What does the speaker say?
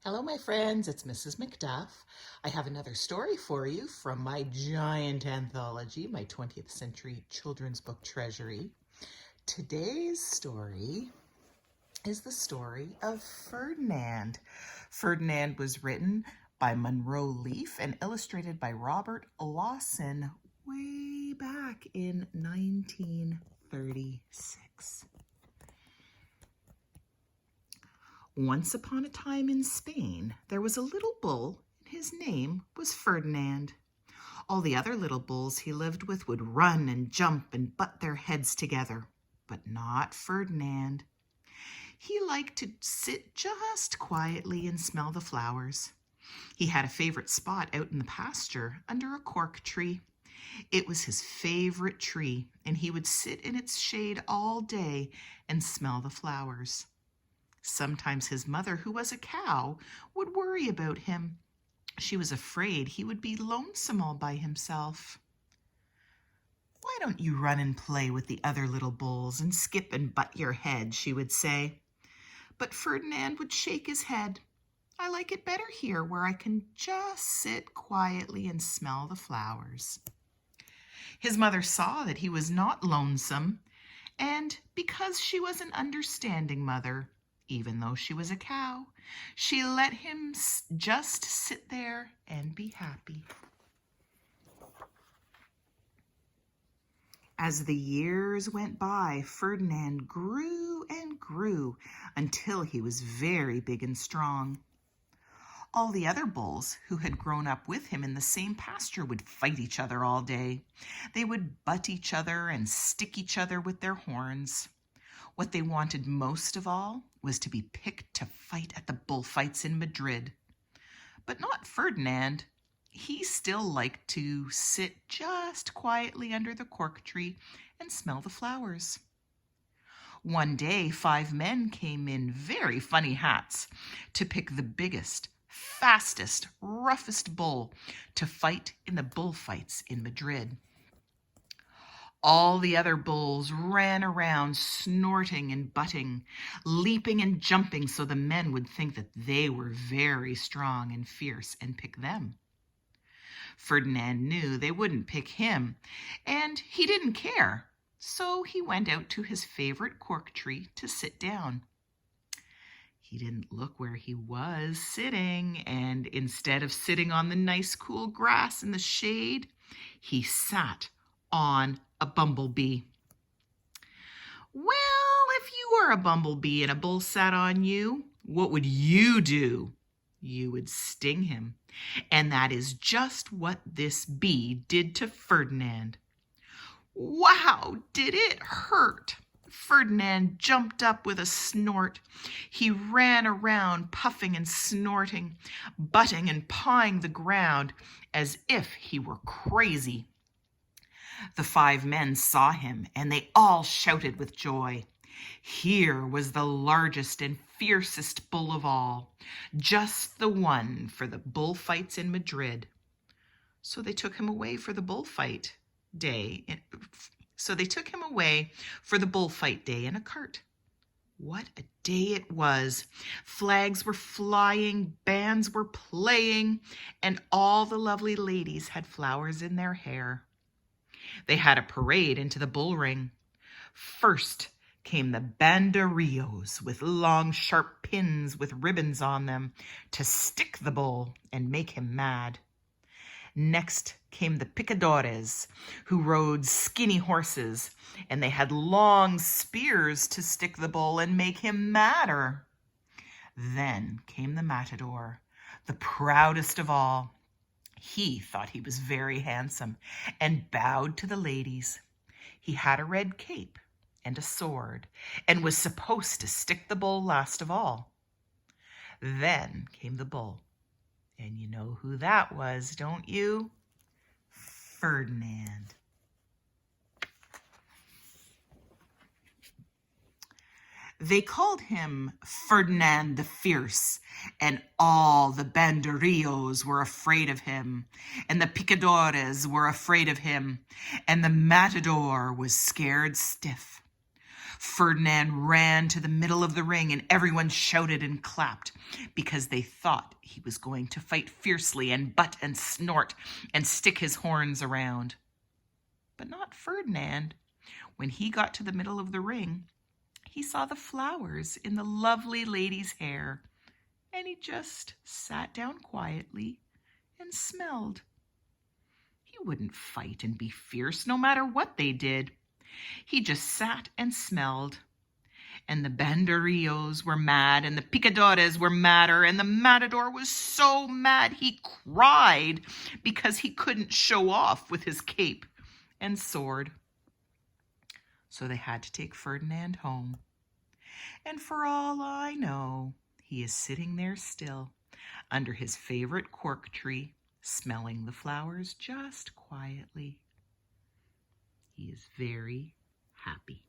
Hello, my friends. It's Mrs. McDuff. I have another story for you from my giant anthology, my 20th century children's book treasury. Today's story is the story of Ferdinand. Ferdinand was written by Munro and illustrated by Robert Lawson way back in 1936. Once upon a time in Spain, there was a little bull, and his name was Ferdinand. All the other little bulls he lived with would run and jump and butt their heads together, but not Ferdinand. He liked to sit just quietly and smell the flowers. He had a favorite spot out in the pasture under a cork tree. It was his favorite tree, and he would sit in its shade all day and smell the flowers. Sometimes his mother, who was a cow, would worry about him. She was afraid he would be lonesome all by himself. "Why don't you run and play with the other little bulls and skip and butt your head?" she would say. But Ferdinand would shake his head. "I like it better here where I can just sit quietly and smell the flowers." His mother saw that he was not lonesome, and because she was an understanding mother, even though she was a cow, she let him just sit there and be happy. As the years went by, Ferdinand grew and grew until he was very big and strong. All the other bulls who had grown up with him in the same pasture would fight each other all day. They would butt each other and stick each other with their horns. What they wanted most of all was to be picked to fight at the bullfights in Madrid. But not Ferdinand. He still liked to sit just quietly under the cork tree and smell the flowers. One day, 5 men came in very funny hats to pick the biggest, fastest, roughest bull to fight in the bullfights in Madrid. All the other bulls ran around snorting and butting, leaping and jumping so the men would think that they were very strong and fierce and pick them. Ferdinand knew they wouldn't pick him, and he didn't care, so he went out to his favorite cork tree to sit down. He didn't look where he was sitting, and instead of sitting on the nice cool grass in the shade, he sat on a bumblebee. Well, if you were a bumblebee and a bull sat on you, what would you do? You would sting him. And that is just what this bee did to Ferdinand. Wow, did it hurt! Ferdinand jumped up with a snort. He ran around puffing and snorting, butting and pawing the ground as if he were crazy. The 5 men saw him, and they all shouted with joy. Here was the largest and fiercest bull of all, just the one for the bullfights in Madrid. So they took him away for the bullfight day. in a cart. What a day it was. Flags were flying, bands were playing, and all the lovely ladies had flowers in their hair. They had a parade into the bull ring. First came the banderillos with long, sharp pins with ribbons on them to stick the bull and make him mad. Next came the picadores, who rode skinny horses, and they had long spears to stick the bull and make him madder. Then came the matador, the proudest of all. He thought he was very handsome and bowed to the ladies. He had a red cape and a sword and was supposed to stick the bull last of all. Then came the bull. And you know who that was, don't you? Ferdinand. They called him Ferdinand the Fierce, and all the banderillos were afraid of him, and the picadores were afraid of him, and the matador was scared stiff. Ferdinand ran to the middle of the ring, and everyone shouted and clapped because they thought he was going to fight fiercely and butt and snort and stick his horns around. But not Ferdinand. When he got to the middle of the ring, he saw the flowers in the lovely lady's hair, and he just sat down quietly and smelled. He wouldn't fight and be fierce no matter what they did. He just sat and smelled. And the banderillos were mad, and the picadores were madder, and the matador was so mad he cried because he couldn't show off with his cape and sword. So they had to take Ferdinand home. And for all I know, he is sitting there still under his favorite cork tree, smelling the flowers just quietly. He is very happy.